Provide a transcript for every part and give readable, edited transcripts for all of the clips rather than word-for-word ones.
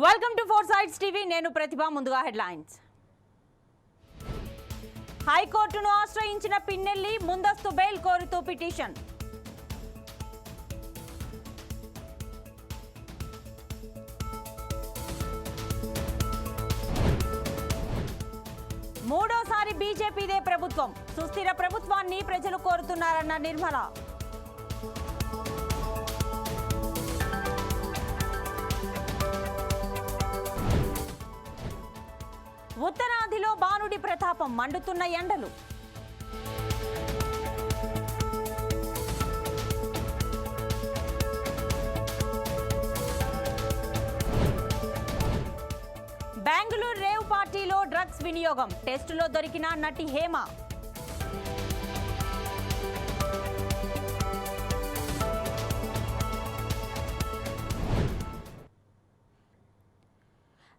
Welcome to four sides TV. నేను ప్రతిభ. ముందుగా headlines. హైకోర్టును ఆశ్రయించిన పిన్నెల్లి ముందస్తు బెయిల్ కోరుతూ పిటిషన్. మూడోసారి బీజేపీదే ప్రభుత్వం, సుస్థిర ప్రభుత్వాన్ని ప్రజలు కోరుతున్నారన్న నిర్మల. ఉత్తరాదిలో బాణుడి ప్రతాపం, మండుతున్న ఎండలు. బెంగళూరు రేవ్ పార్టీలో డ్రగ్స్ వినియోగం, టెస్టులో దొరికిన నటి హేమ.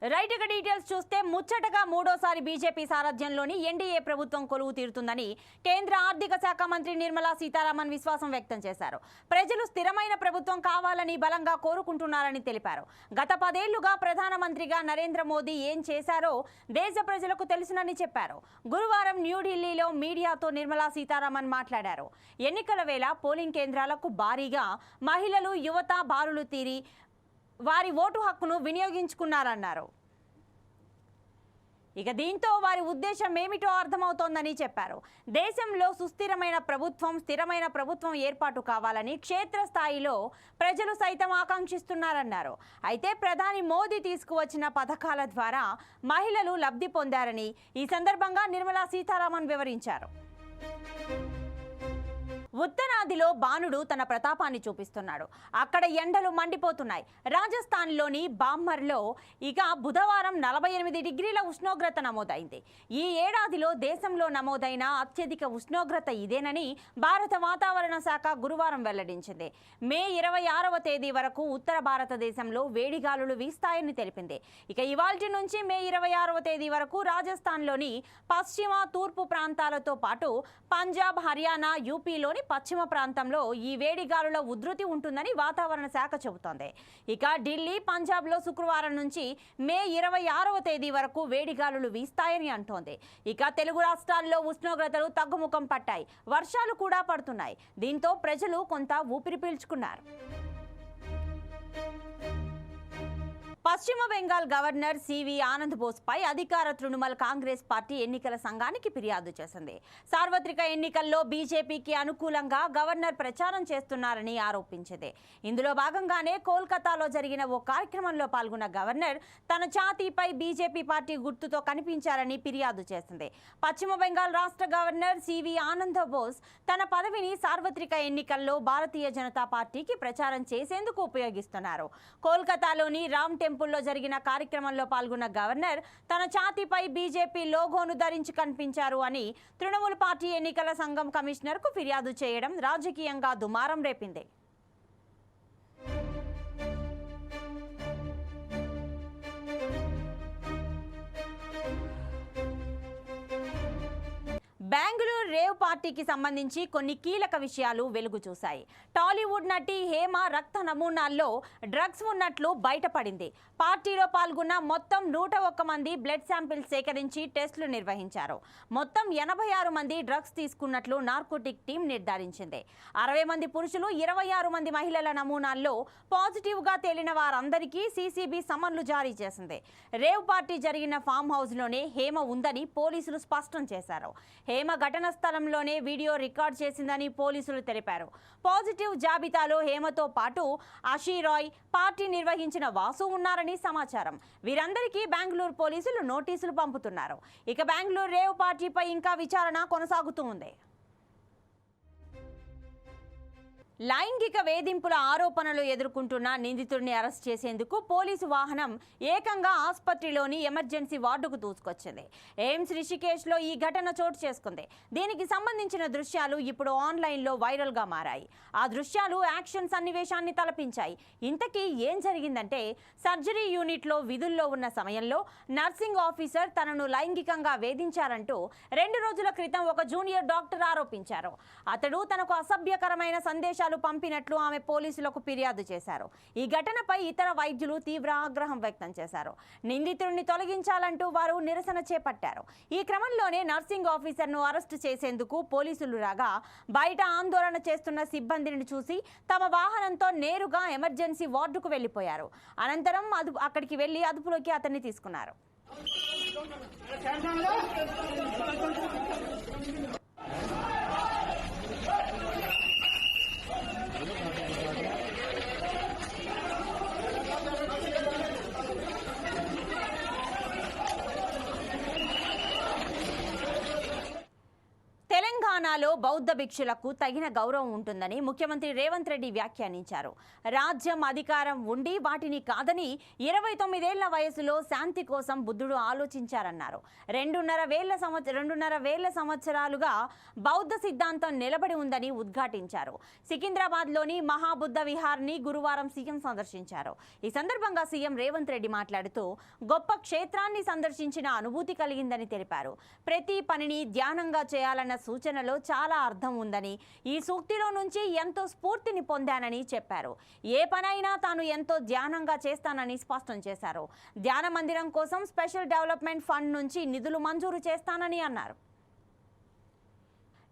రైట్, ఇక డీటెయిల్స్ చూస్తే ముచ్చటగా మూడోసారి బీజేపీ సారథ్యంలోని ఎన్డీఏ ప్రభుత్వం కొలువు తీరుతుందని కేంద్ర ఆర్థిక శాఖ మంత్రి నిర్మలా సీతారామన్ విశ్వాసం వ్యక్తం చేశారు. ప్రజలు స్థిరమైన ప్రభుత్వం కావాలని బలంగా కోరుకుంటున్నారని తెలిపారు. గత 10 ఏళ్లుగా ప్రధానమంత్రిగా నరేంద్ర మోదీ ఏం చేశారో దేశ ప్రజలకు తెలుసునని చెప్పారు. గురువారం న్యూఢిల్లీలో మీడియాతో నిర్మలా సీతారామన్ మాట్లాడారు. ఎన్నికల వేళ పోలింగ్ కేంద్రాలకు భారీగా మహిళలు, యువత బారులు తీరి వారి ఓటు హక్కును వినియోగించుకున్నారన్నారు. ఇక దీంతో వారి ఉద్దేశం ఏమిటో అర్థమవుతోందని చెప్పారు. దేశంలో సుస్థిరమైన ప్రభుత్వం, స్థిరమైన ప్రభుత్వం ఏర్పాటు కావాలని క్షేత్రస్థాయిలో ప్రజలు సైతం ఆకాంక్షిస్తున్నారన్నారు. అయితే ప్రధాని మోదీ తీసుకువచ్చిన పథకాల ద్వారా మహిళలు లబ్ధి పొందారని ఈ సందర్భంగా నిర్మలా సీతారామన్ వివరించారు. ఉత్తరాదిలో బాణుడు తన ప్రతాపాన్ని చూపిస్తున్నాడు. అక్కడ ఎండలు మండిపోతున్నాయి. రాజస్థాన్లోని బామ్మర్లో ఇక బుధవారం 48 డిగ్రీల ఉష్ణోగ్రత నమోదైంది. ఈ ఏడాదిలో దేశంలో నమోదైన అత్యధిక ఉష్ణోగ్రత ఇదేనని భారత వాతావరణ శాఖ గురువారం వెల్లడించింది. మే 26వ తేదీ వరకు ఉత్తర భారతదేశంలో వేడిగాలులు వీస్తాయని తెలిపింది. ఇక ఇవాల్టి నుంచి మే 26వ తేదీ వరకు రాజస్థాన్లోని పశ్చిమ, తూర్పు ప్రాంతాలతో పాటు పంజాబ్, హర్యానా, యూపీలోని పశ్చిమ ప్రాంతంలో ఈ వేడిగాలుల ఉధృతి ఉంటుందని వాతావరణ శాఖ చెబుతోంది. ఇక ఢిల్లీ, పంజాబ్లో శుక్రవారం నుంచి మే 26వ తేదీ వరకు వేడిగాలులు వీస్తాయని అంటోంది. ఇక తెలుగు రాష్ట్రాల్లో ఉష్ణోగ్రతలు తగ్గుముఖం పట్టాయి. వర్షాలు కూడా పడుతున్నాయి. దీంతో ప్రజలు కొంత ఊపిరి పీల్చుకున్నారు. పశ్చిమ బెంగాల్ గవర్నర్ సివి ఆనంద్ బోస్ పై అధికార తృణమూల్ కాంగ్రెస్ పార్టీ ఎన్నికల సంఘానికి ఫిర్యాదు చేసింది. సార్వత్రిక ఎన్నికల్లో బీజేపీకి అనుకూలంగా గవర్నర్ ప్రచారం చేస్తున్నారని ఆరోపించింది. ఇందులో భాగంగానే కోల్కతాలో జరిగిన ఓ కార్యక్రమంలో పాల్గొన్న గవర్నర్ తన ఛాతీపై బీజేపీ పార్టీ గుర్తుతో కనిపించారని ఫిర్యాదు చేసింది. పశ్చిమ బెంగాల్ రాష్ట్ర గవర్నర్ సివి ఆనంద్ బోస్ తన పదవిని సార్వత్రిక ఎన్నికల్లో భారతీయ జనతా పార్టీకి ప్రచారం చేసేందుకు ఉపయోగిస్తున్నారు. కోల్కతాలోని రామ్ టెంపుల్లో జరిగిన కార్యక్రమంలో పాల్గొన్న గవర్నర్ తన ఛాతీపై బీజేపీ లోగోను ధరించి కనిపించారు అని తృణమూల్ పార్టీ ఎన్నికల సంఘం కమిషనర్కు ఫిర్యాదు చేయడం రాజకీయంగా దుమారం రేపింది. బెంగళూరు రేవ్ పార్టీకి సంబంధించి కొన్ని కీలక విషయాలు వెలుగు చూశాయి. టాలీవుడ్ నటి హేమ రక్త నమూనాల్లో డ్రగ్స్ ఉన్నట్లు బయటపడింది. పార్టీలో పాల్గొన్న మొత్తం 101 మంది బ్లడ్ శాంపిల్స్ సేకరించి టెస్టులు నిర్వహించారు. మొత్తం 86 మంది డ్రగ్స్ తీసుకున్నట్లు నార్కోటిక్ టీం నిర్ధారించింది. 60 మంది పురుషులు, 26 మంది మహిళల నమూనాల్లో పాజిటివ్గా తేలిన వారందరికీ సీసీబీ సమన్లు జారీ చేసింది. రేవ్ పార్టీ జరిగిన ఫామ్ హౌస్లోనే హేమ ఉందని పోలీసులు స్పష్టం చేశారు. హేమ ఘటన స్థలంలోనే వీడియో రికార్డ్ చేసిందని పోలీసులు తెలిపారు. పాజిటివ్ జాబితాలో హేమతో పాటు అషీరాయ్, పార్టీ నిర్వహించిన వాసు ఉన్నారని సమాచారం. వీరందరికీ బెంగళూరు పోలీసులు నోటీసులు పంపుతున్నారు. ఇక బెంగళూరు రేవ్ పార్టీపై ఇంకా విచారణ కొనసాగుతూ ఉంది. లైంగిక వేధింపుల ఆరోపణలు ఎదుర్కొంటున్న నిందితుడిని అరెస్ట్ చేసేందుకు పోలీసు వాహనం ఏకంగా ఆసుపత్రిలోని ఎమర్జెన్సీ వార్డుకు దూసుకొచ్చింది. ఎయిమ్స్ రిషికేశ్లో ఈ ఘటన చోటు చేసుకుంది. దీనికి సంబంధించిన దృశ్యాలు ఇప్పుడు ఆన్లైన్లో వైరల్గా మారాయి. ఆ దృశ్యాలు యాక్షన్ సన్నివేశాన్ని తలపించాయి. ఇంతకీ ఏం జరిగిందంటే, సర్జరీ యూనిట్లో విధుల్లో ఉన్న సమయంలో నర్సింగ్ ఆఫీసర్ తనను లైంగికంగా వేధించారంటూ 2 రోజుల క్రితం ఒక జూనియర్ డాక్టర్ ఆరోపించారు. అతడు తనకు అసభ్యకరమైన సందేశాలు ఆదేశాలు పంపినట్లు ఆమె పోలీసులకు ఫిర్యాదు చేశారు. ఈ ఘటనపై ఇతర వైద్యులు తీవ్ర ఆగ్రహం వ్యక్తం చేశారు. నిందితుడిని తొలగించాలంటూ వారు నిరసన చేపట్టారు. ఈ క్రమంలోనే నర్సింగ్ ఆఫీసర్ను అరెస్టు చేసేందుకు పోలీసులు రాగా బయట ఆందోళన చేస్తున్న సిబ్బందిని చూసి తమ వాహనంతో నేరుగా ఎమర్జెన్సీ వార్డుకు వెళ్లిపోయారు. అనంతరం అక్కడికి వెళ్లి అదుపులోకి అతన్ని తీసుకున్నారు. తెలంగాణలో బౌద్ధ భిక్షులకు తగిన గౌరవం ఉంటుందని ముఖ్యమంత్రి రేవంత్ రెడ్డి వ్యాఖ్యానించారు. రాజ్యం అధికారం ఉండి వాటిని కాదని 29 ఏళ్ల వయసులో శాంతి కోసం బుద్ధుడు ఆలోచించారన్నారు. 2.5 వేల సంవత్సరాలుగా బౌద్ధ సిద్ధాంతం నిలబడి ఉందని ఉద్ఘాటించారు. సికింద్రాబాద్లోని మహాబుద్ధ విహార్ని గురువారం సీఎం సందర్శించారు. ఈ సందర్భంగా సీఎం రేవంత్ రెడ్డి మాట్లాడుతూ గొప్ప క్షేత్రాన్ని సందర్శించిన అనుభూతి కలిగిందని తెలిపారు. ప్రతి పనిని ధ్యానంగా చేయాలన్న సూచనలో చాలా అర్థం ఉందని, ఈ సూక్తిలో నుంచి ఎంతో స్ఫూర్తిని పొందానని చెప్పారు. ఏ పనైనా తాను ఎంతో ధ్యానంగా చేస్తానని స్పష్టం చేశారు. ధ్యాన మందిరం కోసం స్పెషల్ డెవలప్మెంట్ ఫండ్ నుంచి నిధులు మంజూరు చేస్తానని అన్నారు.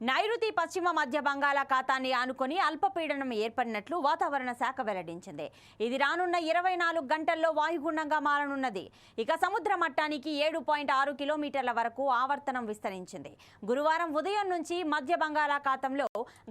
నైరుతి పశ్చిమ మధ్య బంగాళాఖాతాన్ని ఆనుకొని అల్పపీడనం ఏర్పడినట్లు వాతావరణ శాఖ వెల్లడించింది. ఇది రానున్న 24 గంటల్లో వాయుగుండంగా మారనున్నది. ఇక సముద్ర మట్టానికి 7.6 కిలోమీటర్ల వరకు ఆవర్తనం విస్తరించింది. గురువారం ఉదయం నుంచి మధ్య బంగాళాఖాతంలో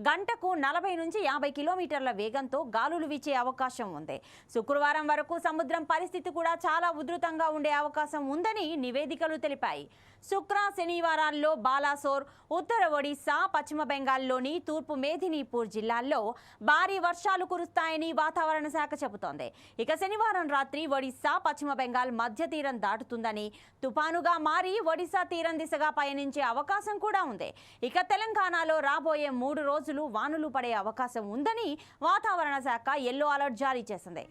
గంటకు 40 నుంచి 50 కిలోమీటర్ల వేగంతో గాలులు వీచే అవకాశం ఉంది. శుక్రవారం వరకు సముద్రం పరిస్థితి కూడా చాలా ఉధృతంగా ఉండే అవకాశం ఉందని నివేదికలు తెలిపాయి. శుక్ర శనివారాల్లో బాలాసోర్, ఉత్తర ఒడిశా, పశ్చిమ బెంగాల్లోని తూర్పు మేదినీపూర్ జిల్లాల్లో భారీ వర్షాలు కురుస్తాయని వాతావరణ శాఖ చెబుతోంది. ఇక శనివారం రాత్రి ఒడిశా, పశ్చిమ బెంగాల్ మధ్య తీరం దాటుతుందని, తుపానుగా మారి ఒడిశా తీరం దిశగా పయనించే అవకాశం కూడా ఉంది. ఇక తెలంగాణలో రాబోయే 3 రోజులు వానలు పడే అవకాశం ఉందని వాతావరణ శాఖ యెల్లో అలర్ట్ జారీ చేసింది.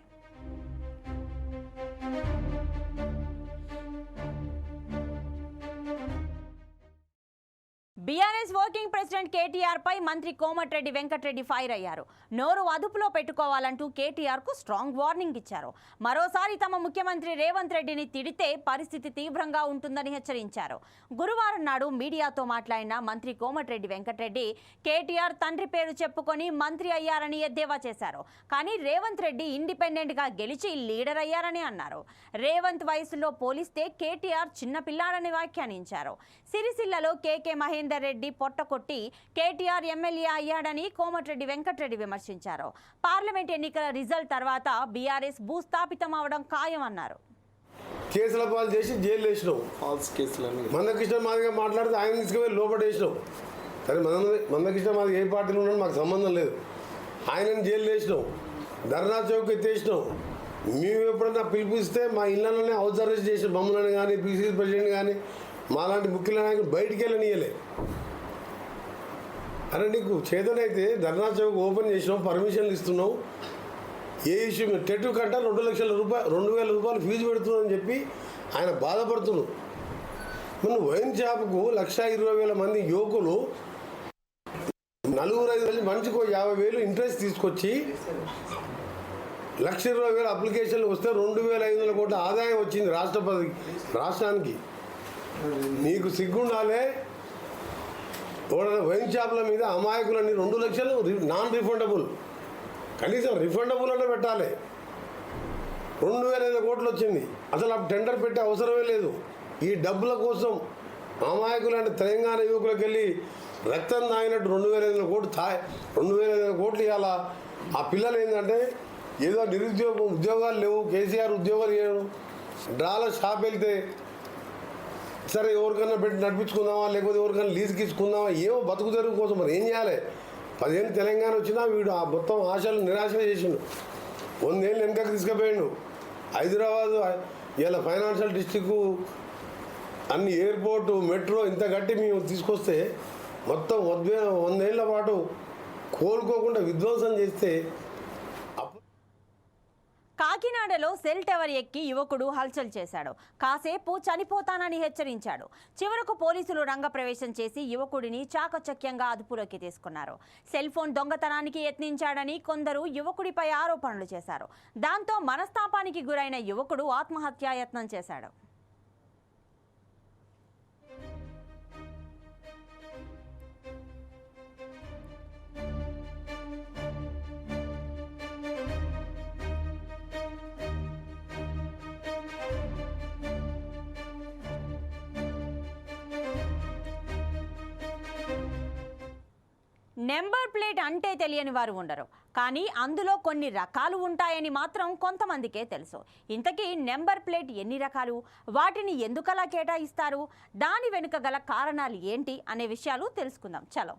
బీఆర్ఎస్ వర్కింగ్ ప్రెసిడెంట్ కేటీఆర్ పై మంత్రి కోమటిరెడ్డి వెంకటరెడ్డి ఫైర్ అయ్యారు. నోరు అదుపులో పెట్టుకోవాలంటూ కేటీఆర్ కు స్ట్రాంగ్ వార్నింగ్ ఇచ్చారు. మరోసారి తమ ముఖ్యమంత్రి రేవంత్ రెడ్డిని తిడితే పరిస్థితి తీవ్రంగా ఉంటుందని హెచ్చరించారు. గురువారం నాడు మీడియాతో మాట్లాడిన మంత్రి కోమటిరెడ్డి వెంకటరెడ్డి కేటీఆర్ తండ్రి పేరు చెప్పుకొని మంత్రి అయ్యారని ఎద్దేవా చేశారు. కానీ రేవంత్ రెడ్డి ఇండిపెండెంట్ గా గెలిచి లీడర్ అయ్యారని అన్నారు. రేవంత్ వయసులో పోలిస్తే కేటీఆర్ చిన్నపిల్లాడని వ్యాఖ్యానించారు. సిరిసిల్లలో కేకే మహేందర్ రెడ్డి పొట్టకొట్టి కేటీఆర్ ఎమ్మెల్యే అయ్యాడని కోమటిరెడ్డి వెంకటరెడ్డి విమర్శించారు. పార్లమెంట్ ఎన్నికల రిజల్ట్ తర్వాత బీఆర్ఎస్ భూస్థాపితం అవడం ఖాయమన్నారు. కేసుల పాలు చేసి జైలు వేసినావు. ఫాల్స్ కేసులని మందకృష్ణ మాదిగా మాట్లాడితే ఆయన తీసుకుపోయి లోపల వేసినావు. కానీ మందకృష్ణ మాదిగా ఏ పార్టీలో ఉన్నాడు మాకు సంబంధం లేదు. ఆయనని జైలు వేసినావు. ధర్నా చౌక్ ఎత్తేసినావు. మేము ఎప్పుడన్నా పిలిపిస్తే మా ఇళ్లలోనే హౌస్ అరెస్ట్ చేసిన మమ్మల్ని కానీ, పీసీసీ ప్రెసిడెంట్ కానీ, మాలాంటి ముఖ్యుల నాయకులు బయటికి వెళ్ళనియలే. అరే నీకు చేతనైతే ధర్నా చౌక్ ఓపెన్ చేసినావు, పర్మిషన్లు ఇస్తున్నావు. ఏ ఇష్యూ మీద టెట్ కంట 2,000 రూపాయలు ఫీజు పెడుతున్నావు అని చెప్పి ఆయన బాధపడుతున్నావు. మన వైన్ షాప్కు 1,20,000 మంది యువకులు 4-5 మనిషికి 50,000 ఇంట్రెస్ట్ తీసుకొచ్చి 1,20,000 అప్లికేషన్లు వస్తే 2,500 కోట్ల ఆదాయం వచ్చింది రాష్ట్రానికి. నీకు సిగ్గుండాలే. వైన్ షాపుల మీద అమాయకులని 2 లక్షలు నాన్ రిఫండబుల్, కనీసం రిఫండబుల్ అంటే పెట్టాలి. 2,500 కోట్లు వచ్చింది. అసలు ఆ టెండర్ పెట్టే అవసరమే లేదు. ఈ డబ్బుల కోసం అమాయకులు అంటే తెలంగాణ యువకులకు వెళ్ళి రక్తం తాగినట్టు 2,500 కోట్లు 2,500 కోట్లు ఇవ్వాల. ఆ పిల్లలు ఏంటంటే ఏదో ఉద్యోగాలు లేవు, కేసీఆర్ ఉద్యోగాలు చేయడం, డ్రాల షాప్ వెళ్తే సరే ఎవరికన్నా పెట్టి నడిపించుకుందామా, లేకపోతే ఎవరికైనా లీజుకి ఇచ్చుకుందామా, ఏమో బతుకు తెరువు కోసం. మరి ఏం చేయాలి? 10 ఏళ్ళు తెలంగాణ వచ్చినా వీడు ఆ మొత్తం ఆశలు నిరాశనే చేసిండు. 100 ఏళ్ళు వెనకకి తీసుకుపోయిండు. హైదరాబాదు ఇలా ఫైనాన్షియల్ డిస్ట్రిక్ట్ అన్ని ఎయిర్పోర్టు, మెట్రో ఇంత గట్టి మేము తీసుకొస్తే మొత్తం 100 ఏళ్ల పాటు కోలుకోకుండా విధ్వంసం చేస్తే కాకినాడలో సెల్ టవర్ ఎక్కి యువకుడు హల్చల్ చేశాడు. కాసేపు చనిపోతానని హెచ్చరించాడు. చివరకు పోలీసులు రంగప్రవేశం చేసి యువకుడిని చాకచక్యంగా అదుపులోకి తీసుకున్నారు. సెల్ ఫోన్ దొంగతనానికి యత్నించాడని కొందరు యువకుడిపై ఆరోపణలు చేశారు. దాంతో మనస్తాపానికి గురైన యువకుడు ఆత్మహత్యాయత్నం చేశాడు. నెంబర్ ప్లేట్ అంటే తెలియని వారు ఉండరు. కానీ అందులో కొన్ని రకాలు ఉంటాయని మాత్రం కొంతమందికే తెలుసు. ఇంతకీ నెంబర్ ప్లేట్ ఎన్ని రకాలు, వాటిని ఎందుకలా కేటాయిస్తారు, దాని వెనుక గల కారణాలు ఏంటి అనే విషయాలు తెలుసుకుందాం. చలో.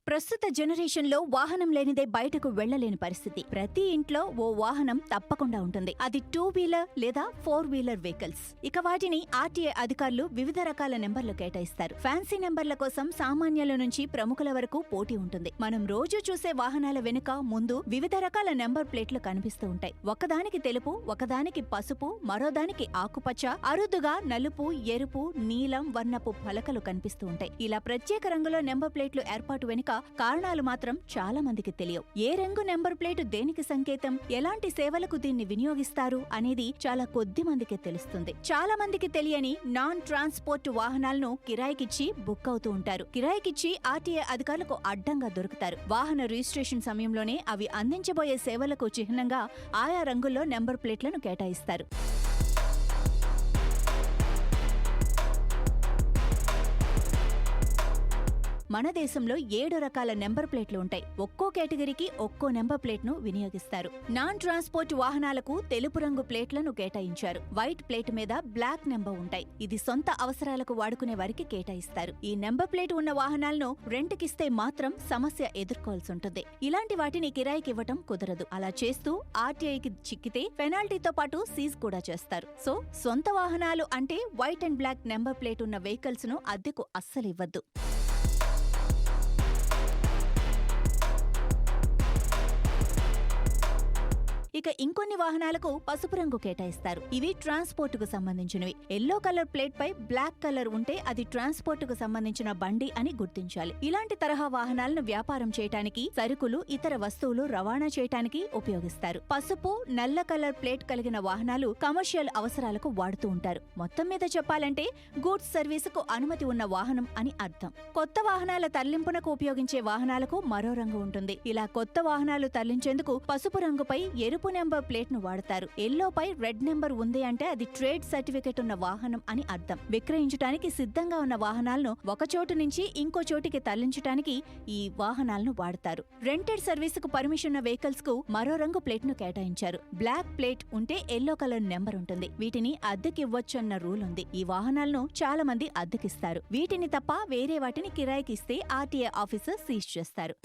ప్రస్తుత జనరేషన్లో వాహనం లేనిదే బయటకు వెళ్లలేని పరిస్థితి. ప్రతి ఇంట్లో ఓ వాహనం తప్పకుండా ఉంటుంది. అది 2 వీలర్ లేదా 4 వీలర్ వెహికల్స్. ఇక వాటిని ఆర్టీఏ అధికారులు వివిధ రకాల నెంబర్లు కేటాయిస్తారు. ఫ్యాన్సీ నెంబర్ల కోసం సామాన్యుల నుంచి ప్రముఖుల వరకు పోటీ ఉంటుంది. మనం రోజు చూసే వాహనాల వెనుక ముందు వివిధ రకాల నెంబర్ ప్లేట్లు కనిపిస్తూ ఉంటాయి. ఒకదానికి తెలుపు, ఒకదానికి పసుపు, మరోదానికి ఆకుపచ్చ, అరుదుగా నలుపు, ఎరుపు, నీలం వర్ణపు పలకలు కనిపిస్తూ ఉంటాయి. ఇలా ప్రత్యేక రంగులో నెంబర్ ప్లేట్లు ఏర్పాటు వెనుక కారణాలు మాత్రం చాలా మందికి తెలియవు. ఏ రంగు నెంబర్ ప్లేటు దేనికి సంకేతం, ఎలాంటి సేవలకు దీన్ని వినియోగిస్తారు అనేది చాలా కొద్ది మందికే తెలుస్తుంది. చాలా మందికి తెలియని నాన్ ట్రాన్స్పోర్ట్ వాహనాలను కిరాయికిచ్చి బుక్ అవుతూ ఉంటారు. కిరాయికిచ్చి ఆర్టీఏ అధికారులకు అడ్డంగా దొరుకుతారు. వాహన రిజిస్ట్రేషన్ సమయంలోనే అవి అందించబోయే సేవలకు చిహ్నంగా ఆయా రంగుల్లో నెంబర్ ప్లేట్లను కేటాయిస్తారు. మన దేశంలో 7 రకాల నెంబర్ ప్లేట్లు ఉంటాయి. ఒక్కో కేటగిరీకి ఒక్కో నెంబర్ ప్లేట్ ను వినియోగిస్తారు. నాన్ ట్రాన్స్పోర్ట్ వాహనాలకు తెలుపు రంగు ప్లేట్లను కేటాయించారు. వైట్ ప్లేట్ మీద బ్లాక్ నెంబర్ ఉంటాయి. ఇది సొంత అవసరాలకు వాడుకునే వారికి కేటాయిస్తారు. ఈ నెంబర్ ప్లేట్ ఉన్న వాహనాలను రెంట్కిస్తే మాత్రం సమస్య ఎదుర్కోవాల్సి ఉంటుంది. ఇలాంటి వాటిని కిరాయికి ఇవ్వటం కుదరదు. అలా చేస్తూ ఆర్టీఐకి చిక్కితే పెనాల్టీతో పాటు సీజ్ కూడా చేస్తారు. సో సొంత వాహనాలు అంటే white and block number plate ఉన్న వెహికల్స్ ను అద్దెకు అస్సలు ఇవ్వద్దు. ఇక ఇంకొన్ని వాహనాలకు పసుపు రంగు కేటాయిస్తారు. ఇవి ట్రాన్స్పోర్ట్ కు సంబంధించినవి. ఎల్లో కలర్ ప్లేట్ పై బ్లాక్ కలర్ ఉంటే అది ట్రాన్స్పోర్ట్ కు సంబంధించిన బండి అని గుర్తించాలి. ఇలాంటి తరహా వాహనాలను వ్యాపారం చేయటానికి, సరుకులు, ఇతర వస్తువులు రవాణా చేయటానికి ఉపయోగిస్తారు. పసుపు, నల్ల కలర్ ప్లేట్ కలిగిన వాహనాలు కమర్షియల్ అవసరాలకు వాడుతూ ఉంటారు. మొత్తం మీద చెప్పాలంటే గూడ్స్ సర్వీసుకు అనుమతి ఉన్న వాహనం అని అర్థం. కొత్త వాహనాల తరలింపునకు ఉపయోగించే వాహనాలకు మరో రంగు ఉంటుంది. ఇలా కొత్త వాహనాలు తరలించేందుకు పసుపు రంగుపై ఎరుపు నెంబర్ ప్లేట్ ను వాడతారు. ఎల్లోపై రెడ్ నెంబర్ ఉంది అంటే అది ట్రేడ్ సర్టిఫికెట్ ఉన్న వాహనం అని అర్థం. విక్రయించడానికి సిద్ధంగా ఉన్న వాహనాలను ఒక చోటు నుంచి ఇంకో చోటికి తరలించడానికి ఈ వాహనాలను వాడతారు. రెంటెడ్ సర్వీసుకు పర్మిషన్ ఉన్న వెహికల్స్ కు మరో రంగు ప్లేట్ ను కేటాయించారు. బ్లాక్ ప్లేట్ ఉంటే ఎల్లో కలర్ నెంబర్ ఉంటుంది. వీటిని అద్దెకివ్వొచ్చన్న రూల్ ఉంది. ఈ వాహనాలను చాలా మంది అద్దెకిస్తారు. వీటిని తప్ప వేరే వాటిని కిరాయికి ఇస్తే ఆర్టీఏ ఆఫీసర్ సీజ్ చేస్తారు.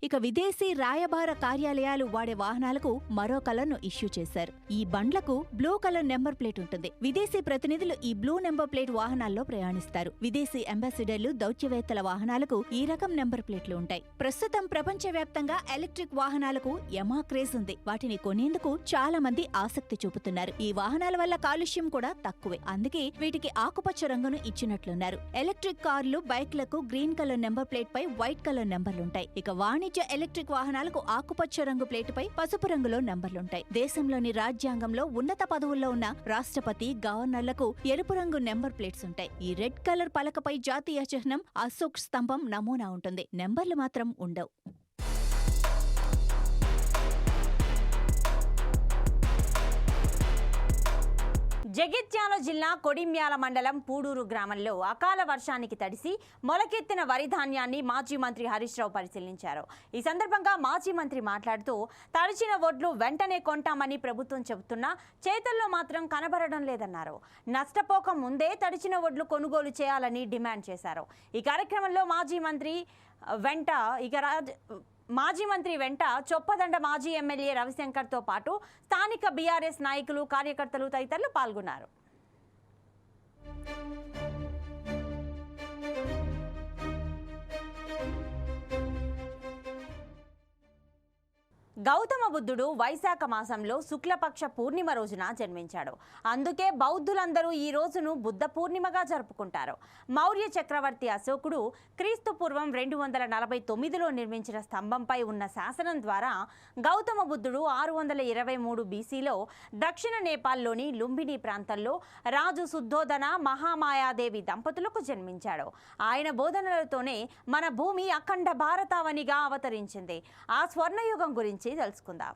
ఇక విదేశీ రాయబార కార్యాలయాలు వాడే వాహనాలకు మరో కలర్ ను ఇష్యూ చేశారు. ఈ బండ్లకు బ్లూ కలర్ నెంబర్ ప్లేట్ ఉంటుంది. విదేశీ ప్రతినిధులు ఈ బ్లూ నెంబర్ ప్లేట్ వాహనాల్లో ప్రయాణిస్తారు. విదేశీ అంబాసిడర్లు, దౌత్యవేత్తల వాహనాలకు ఈ రకం నెంబర్ ప్లేట్లు ఉంటాయి. ప్రస్తుతం ప్రపంచవ్యాప్తంగా ఎలక్ట్రిక్ వాహనాలకు యమా క్రేజ్ ఉంది. వాటిని కొనేందుకు చాలా మంది ఆసక్తి చూపుతున్నారు. ఈ వాహనాల వల్ల కాలుష్యం కూడా తక్కువే. అందుకే వీటికి ఆకుపచ్చ రంగును ఇచ్చినట్లున్నారు. ఎలక్ట్రిక్ కార్లు, బైక్లకు గ్రీన్ కలర్ నెంబర్ ప్లేట్ పై వైట్ కలర్ నెంబర్లుంటాయి. ఇక వాణిజ్య ఎలక్ట్రిక్ వాహనాలకు ఆకుపచ్చ రంగు ప్లేటుపై పసుపు రంగులో నంబర్లుంటాయి. దేశంలోని రాజ్యాంగంలో ఉన్నత పదవుల్లో ఉన్న రాష్ట్రపతి, గవర్నర్లకు ఎరుపు రంగు నెంబర్ ప్లేట్స్ ఉంటాయి. ఈ రెడ్ కలర్ పలకపై జాతీయ చిహ్నం అశోక్ స్తంభం నమూనా ఉంటుంది. నెంబర్లు మాత్రం ఉండవు. జగిత్యాల జిల్లా కొడిమ్యాల మండలం పూడూరు గ్రామంలో అకాల వర్షానికి తడిసి మొలకెత్తిన వరి ధాన్యాన్ని మాజీ మంత్రి హరీష్ రావు పరిశీలించారు. ఈ సందర్భంగా మాజీ మంత్రి మాట్లాడుతూ తడిచిన వడ్లు వెంటనే కొంటామని ప్రభుత్వం చెబుతున్నా చేతల్లో మాత్రం కనబడడం లేదన్నారు. నష్టపోక ముందే తడిచిన వడ్లు కొనుగోలు చేయాలని డిమాండ్ చేశారు. ఈ కార్యక్రమంలో మాజీ మంత్రి వెంట చొప్పదండ మాజీ ఎమ్మెల్యే రవిశంకర్తో పాటు స్థానిక బీఆర్ఎస్ నాయకులు, కార్యకర్తలు తదితరులు పాల్గొన్నారు. గౌతమ బుద్ధుడు వైశాఖ మాసంలో శుక్లపక్ష పూర్ణిమ రోజున జన్మించాడు. అందుకే బౌద్ధులందరూ ఈ రోజును బుద్ధ పూర్ణిమగా జరుపుకుంటారు. మౌర్య చక్రవర్తి అశోకుడు క్రీస్తు పూర్వం 249లో నిర్మించిన స్తంభంపై ఉన్న శాసనం ద్వారా గౌతమ బుద్ధుడు 623 బీసీలో దక్షిణ నేపాల్లోని లుంబిని ప్రాంతంలో రాజు శుద్ధోదన మహామాయాదేవి దంపతులకు జన్మించాడు. ఆయన బోధనలతోనే మన భూమి అఖండ భారతావనిగా అవతరించింది. ఆ స్వర్ణయుగం గురించి తెలుసుకుందాం.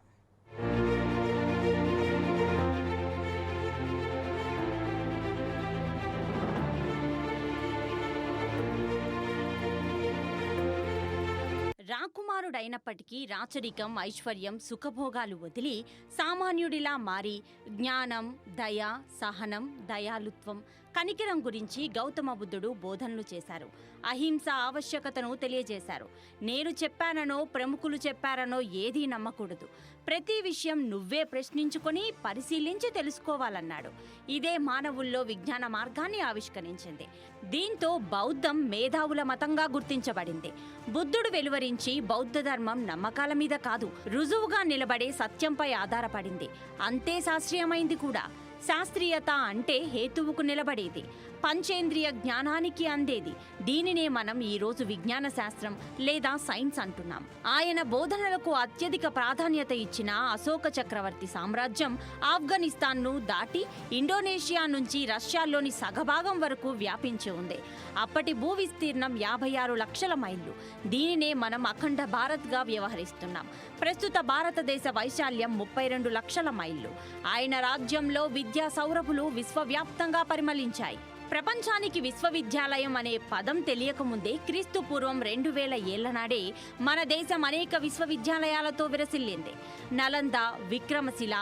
రాకుమారుడైనప్పటికీ రాచరికం, ఐశ్వర్యం, సుఖభోగాలు వదిలి సామాన్యుడిలా మారి జ్ఞానం, దయ, సహనం, దయాలుత్వం, కనికరం గురించి గౌతమ బుద్ధుడు బోధనలు చేశారు. అహింస ఆవశ్యకతను తెలియజేశారు. నేను చెప్పాననో ప్రముఖులు చెప్పారనో ఏదీ నమ్మకూడదు. ప్రతి విషయం నువ్వే ప్రశ్నించుకొని పరిశీలించి తెలుసుకోవాలన్నాడు. ఇదే మానవుల్లో విజ్ఞాన మార్గాన్ని ఆవిష్కరించింది. దీంతో బౌద్ధం మేధావుల మతంగా గుర్తించబడింది. బుద్ధుడు వెలువరించి బౌద్ధ ధర్మం నమ్మకాల మీద కాదు, రుజువుగా నిలబడే సత్యంపై ఆధారపడింది. అంతే శాస్త్రీయమైంది కూడా. శాస్త్రీయత అంటే హేతువుకు నిలబడేది, పంచేంద్రియ జ్ఞానానికి అందేది. దీనినే మనం ఈరోజు విజ్ఞాన శాస్త్రం లేదా సైన్స్ అంటున్నాం. ఆయన బోధనలకు అత్యధిక ప్రాధాన్యత ఇచ్చిన అశోక చక్రవర్తి సామ్రాజ్యం ఆఫ్ఘనిస్తాన్ను దాటి ఇండోనేషియా నుంచి రష్యాలోని సగభాగం వరకు వ్యాపించి ఉంది. అప్పటి భూ విస్తీర్ణం 56 లక్షల మైళ్ళు. దీనినే మనం అఖండ భారత్గా వ్యవహరిస్తున్నాం. ప్రస్తుత భారతదేశ వైశాల్యం 32 లక్షల మైళ్ళు. ఆయన రాజ్యంలో విద్యా సౌరభులు విశ్వవ్యాప్తంగా పరిమళించాయి. ప్రపంచానికి విశ్వవిద్యాలయం అనే పదం తెలియకముందే క్రీస్తు పూర్వం 2000 ఏళ్ల నాడే మన దేశం అనేక విశ్వవిద్యాలయాలతో విరసిల్లింది. నలంద, విక్రమశిల,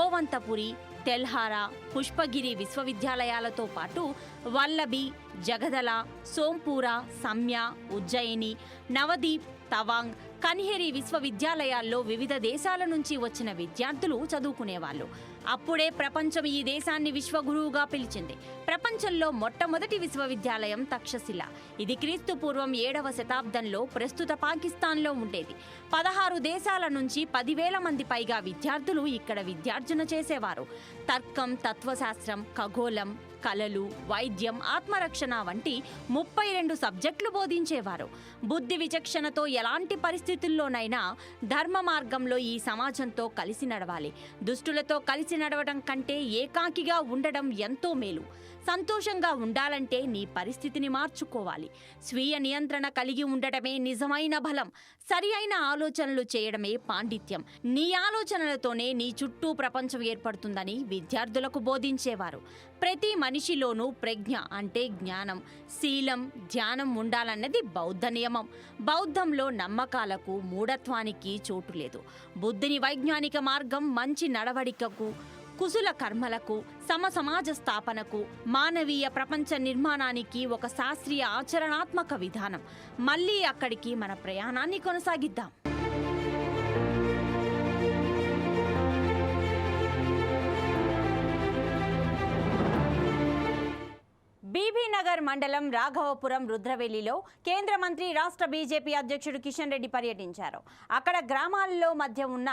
ఓవంతపురి, తెల్హారా, పుష్పగిరి విశ్వవిద్యాలయాలతో పాటు వల్లభి, జగదల, సోంపూర, సమ్య, ఉజ్జయిని, నవదీప్, తవాంగ్, కన్హేరి విశ్వవిద్యాలయాల్లో వివిధ దేశాల నుంచి వచ్చిన విద్యార్థులు చదువుకునేవాళ్ళు. అప్పుడే ప్రపంచం ఈ దేశాన్ని విశ్వగురువుగా పిలిచింది. ప్రపంచంలో మొట్టమొదటి విశ్వవిద్యాలయం తక్షశిల. ఇది క్రీస్తు పూర్వం 7వ శతాబ్దంలో ప్రస్తుత పాకిస్తాన్లో ఉండేది. 16 దేశాల నుంచి 10,000 మంది పైగా విద్యార్థులు ఇక్కడ విద్యార్జన చేసేవారు. తర్కం, తత్వశాస్త్రం, ఖగోళం, కళలు, వైద్యం, ఆత్మరక్షణ వంటి 32 సబ్జెక్టులు బోధించేవారు. బుద్ధి విచక్షణతో ఎలాంటి పరిస్థితుల్లోనైనా ధర్మ మార్గంలో ఈ సమాజంతో కలిసి నడవాలి. దుష్టులతో కలిసి నడవడం కంటే ఏకాకిగా ఉండడం ఎంతో మేలు. సంతోషంగా ఉండాలంటే నీ పరిస్థితిని మార్చుకోవాలి. స్వీయ నియంత్రణ కలిగి ఉండటమే నిజమైన బలం. సరి అయిన ఆలోచనలు చేయడమే పాండిత్యం. నీ ఆలోచనలతోనే నీ చుట్టూ ప్రపంచం ఏర్పడుతుందని విద్యార్థులకు బోధించేవారు. ప్రతి మనిషిలోనూ ప్రజ్ఞ అంటే జ్ఞానం, శీలం, ధ్యానం ఉండాలన్నది బౌద్ధ నియమం. బౌద్ధంలో నమ్మకాలకు, మూఢత్వానికి చోటు లేదు. బుద్ధుని వైజ్ఞానిక మార్గం మంచి నడవడికకు, కుశల కర్మలకు, సమాజ స్థాపనకు, మానవీయ ప్రపంచ నిర్మాణానికి ఒక శాస్త్రీయ ఆచరణాత్మక విధానం. మళ్ళీ అక్కడికి మన ప్రయాణాన్ని కొనసాగిద్దాం. బీబీనగర్ మండలం రాఘవపురం రుద్రవెల్లిలో కేంద్ర మంత్రి, రాష్ట్ర బీజేపీ అధ్యక్షుడు కిషన్ రెడ్డి పర్యటించారు. అక్కడ గ్రామాల్లో మధ్య ఉన్న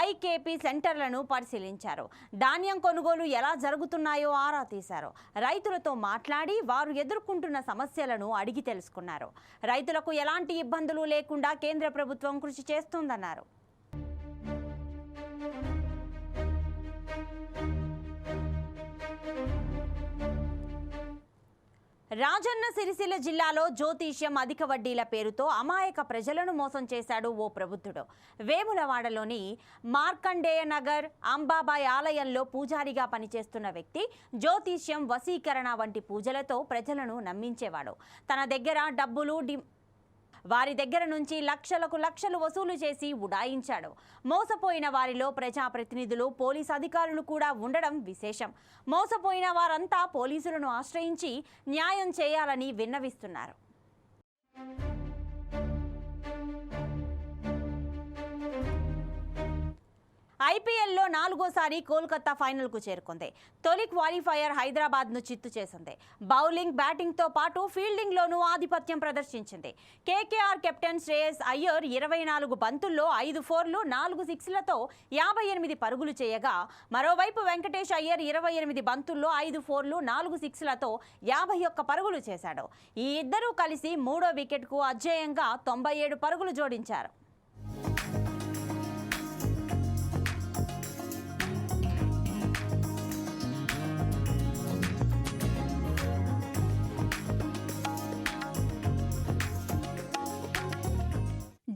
ఐకేపీ సెంటర్లను పరిశీలించారు. ధాన్యం కొనుగోలు ఎలా జరుగుతున్నాయో ఆరా తీశారు. రైతులతో మాట్లాడి వారు ఎదుర్కొంటున్న సమస్యలను అడిగి తెలుసుకున్నారు. రైతులకు ఎలాంటి ఇబ్బందులు లేకుండా కేంద్ర ప్రభుత్వం కృషి చేస్తుందన్నారు. రాజన్న సిరిసిల్ల జిల్లాలో జ్యోతిష్యం, అధిక వడ్డీల పేరుతో అమాయక ప్రజలను మోసం చేశాడు ఓ ప్రబుద్ధుడు. వేములవాడలోని మార్కండేయ నగర్ అంబాబాయ్ ఆలయంలో పూజారిగా పనిచేస్తున్న వ్యక్తి జ్యోతిష్యం, వశీకరణ వంటి పూజలతో ప్రజలను నమ్మించేవాడు. తన దగ్గర డబ్బులు వారి దగ్గర నుంచి లక్షలు వసూలు చేసి ఉడాయించాడు. మోసపోయిన వారిలో ప్రజాప్రతినిధులు, పోలీసు అధికారులు కూడా ఉండడం విశేషం. మోసపోయిన వారంతా పోలీసులను ఆశ్రయించి న్యాయం చేయాలని విన్నవిస్తున్నారు. ఐపీఎల్లో 4గోసారి కోల్కతా ఫైనల్కు చేరుకుంది. తొలి క్వాలిఫైయర్ హైదరాబాద్ను చిత్తు చేసింది. బౌలింగ్, బ్యాటింగ్తో పాటు ఫీల్డింగ్లోనూ ఆధిపత్యం ప్రదర్శించింది. కేకేఆర్ కెప్టెన్ శ్రేయస్ అయ్యర్ 24 బంతుల్లో 5 ఫోర్లు 4 సిక్స్లతో 58 పరుగులు చేయగా, మరోవైపు వెంకటేష్ అయ్యర్ 28 బంతుల్లో 5 ఫోర్లు 4 సిక్స్లతో 51 పరుగులు చేశాడు. ఈ ఇద్దరూ కలిసి మూడో వికెట్కు అజేయంగా 97 పరుగులు జోడించారు.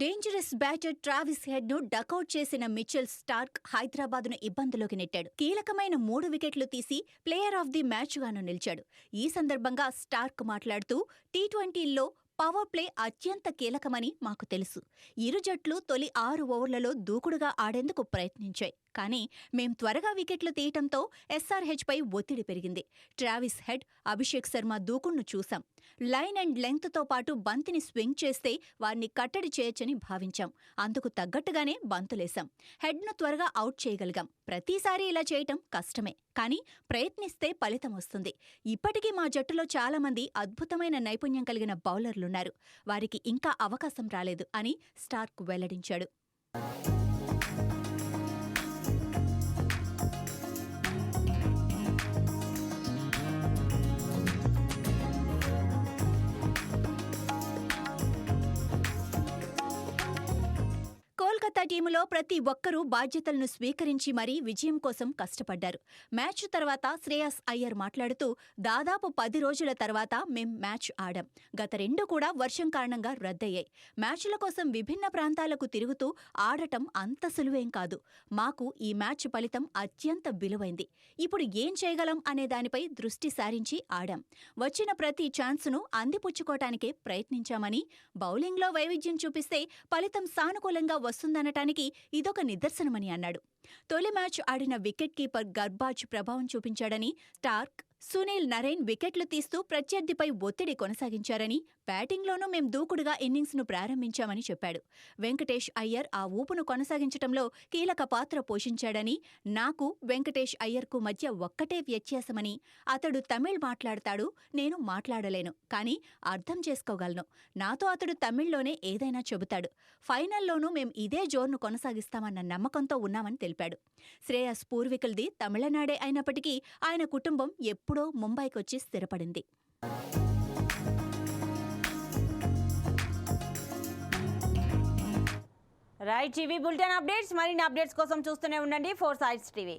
డేంజరస్ బ్యాటర్ ట్రావిస్ హెడ్ ను డకౌట్ చేసిన మిచెల్ స్టార్క్ హైదరాబాద్ను ఇబ్బందులోకి నెట్టాడు. కీలకమైన 3 వికెట్లు తీసి ప్లేయర్ ఆఫ్ ది మ్యాచ్ గాను నిలిచాడు. ఈ సందర్భంగా స్టార్క్ మాట్లాడుతూ, టీ20ల్లో పవర్ ప్లే అత్యంత కీలకమని మాకు తెలుసు. ఇరు జట్లు తొలి 6 ఓవర్లలో దూకుడుగా ఆడేందుకు ప్రయత్నించాయి. కానీ మేం త్వరగా వికెట్లు తీయటంతో ఎస్ఆర్హెచ్పై ఒత్తిడి పెరిగింది. ట్రావిస్ హెడ్, అభిషేక్ శర్మ దూకుడును చూశాం. లైన్ అండ్ లెంగ్త్తో పాటు బంతిని స్వింగ్ చేస్తే వారిని కట్టడి చేయొచ్చని భావించాం. అందుకు తగ్గట్టుగానే బంతులేశాం. హెడ్ను త్వరగా అవుట్ చేయగలిగాం. ప్రతిసారి ఇలా చేయటం కష్టమే, కానీ ప్రయత్నిస్తే ఫలితం వస్తుంది. ఇప్పటికీ మా జట్టులో చాలామంది అద్భుతమైన నైపుణ్యం కలిగిన బౌలర్లున్నారు. వారికి ఇంకా అవకాశం రాలేదు అని స్టార్క్ వెల్లడించాడు. కోల్కతా టీములో ప్రతి ఒక్కరూ బాధ్యతలను స్వీకరించి మరీ విజయం కోసం కష్టపడ్డారు. మ్యాచ్ తర్వాత శ్రేయస్ అయ్యర్ మాట్లాడుతూ, దాదాపు 10 రోజుల తర్వాత మేం మ్యాచ్ ఆడాం. గత 2 కూడా వర్షం కారణంగా రద్దయ్యాయి. మ్యాచ్ల కోసం విభిన్న ప్రాంతాలకు తిరుగుతూ ఆడటం అంత సులువేం కాదు. మాకు ఈ మ్యాచ్ ఫలితం అత్యంత విలువైంది. ఇప్పుడు ఏం చేయగలం అనే దానిపై దృష్టి సారించి ఆడాం. వచ్చిన ప్రతి ఛాన్సును అందిపుచ్చుకోవటానికే ప్రయత్నించామని, బౌలింగ్లో వైవిధ్యం చూపిస్తే ఫలితం సానుకూలంగా వస్తుందనటానికి ఇదొక నిదర్శనమని అన్నాడు. తొలి మ్యాచ్ ఆడిన వికెట్ కీపర్ గర్బాజ్ ప్రభావం చూపించాడని, స్టార్క్, సునీల్ నరైన్ వికెట్లు తీస్తూ ప్రత్యర్థిపై ఒత్తిడి కొనసాగించారని, బ్యాటింగ్లోనూ మేం దూకుడుగా ఇన్నింగ్స్ను ప్రారంభించామని చెప్పాడు. వెంకటేష్ అయ్యర్ ఆ ఊపును కొనసాగించటంలో కీలక పాత్ర పోషించాడని, నాకు వెంకటేష్ అయ్యర్కు మధ్య ఒక్కటే వ్యత్యాసమని, అతడు తమిళ్ మాట్లాడతాడు, నేను మాట్లాడలేను, కానీ అర్థం చేసుకోగలను. నాతో అతడు తమిళ్లోనే ఏదైనా చెబుతాడు. ఫైనల్లోనూ మేం ఇదే జోర్ను కొనసాగిస్తామన్న నమ్మకంతో ఉన్నామని తెలిపాడు. శ్రేయస్ పూర్వీకులది తమిళనాడే అయినప్పటికీ ఆయన కుటుంబం ఎప్పుడో ముంబైకొచ్చి స్థిరపడింది. Right, TV bulletin updates. మరిన్ని అప్డేట్స్ కోసం చూస్తూనే ఉండండి 4 Sides TV.